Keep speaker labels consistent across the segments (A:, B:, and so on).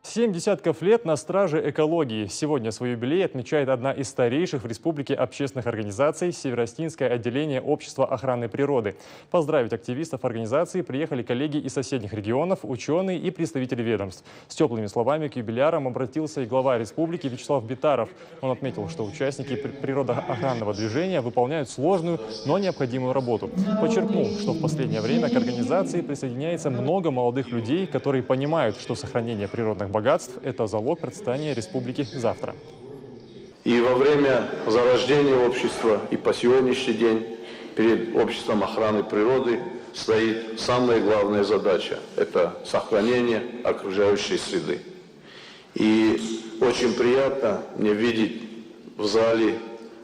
A: 7 десятков лет на страже экологии. Сегодня свой юбилей отмечает одна из старейших в республике общественных организаций — Северостинское отделение Общества охраны природы. Поздравить активистов организации приехали коллеги из соседних регионов, ученые и представители ведомств. С теплыми словами к юбилярам обратился и глава республики Вячеслав Битаров. Он отметил, что участники природоохранного движения выполняют сложную, но необходимую работу. Подчеркнул, что в последнее время к организации присоединяется много молодых людей, которые понимают, что сохранение природных богатств – это залог процветания республики завтра.
B: И во время зарождения общества, и по сегодняшний день перед обществом охраны природы стоит самая главная задача – это сохранение окружающей среды. И очень приятно мне видеть в зале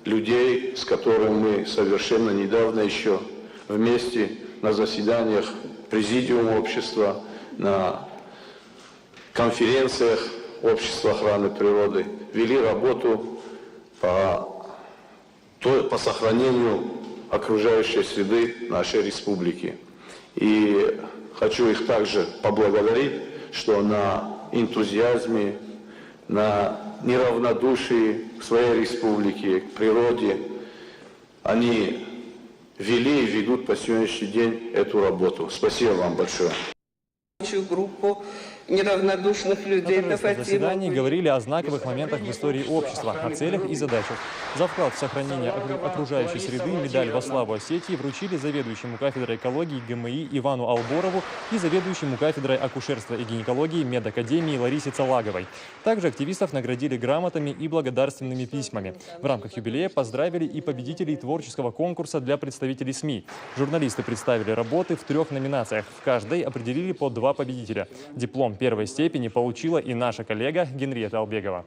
B: людей, с которыми мы совершенно недавно еще вместе на заседаниях президиума общества, на конференциях Общества охраны природы вели работу по сохранению окружающей среды нашей республики. И хочу их также поблагодарить, что на энтузиазме, на неравнодушии к своей республике, к природе они вели и ведут по сегодняшний день эту работу. Спасибо вам большое.
C: Группу неравнодушных людей.
A: На заседании говорили о знаковых моментах в истории общества, о целях и задачах. За вклад в сохранение окружающей среды медаль во славу Осетии вручили заведующему кафедрой экологии ГМИ Ивану Алборову и заведующему кафедрой акушерства и гинекологии медакадемии Ларисе Цалаговой. Также активистов наградили грамотами и благодарственными письмами. В рамках юбилея поздравили и победителей творческого конкурса для представителей СМИ. Журналисты представили работы в 3 номинациях. В каждой определили по 2 победителя. Диплом первой степени получила и наша коллега Генриетта Албегова.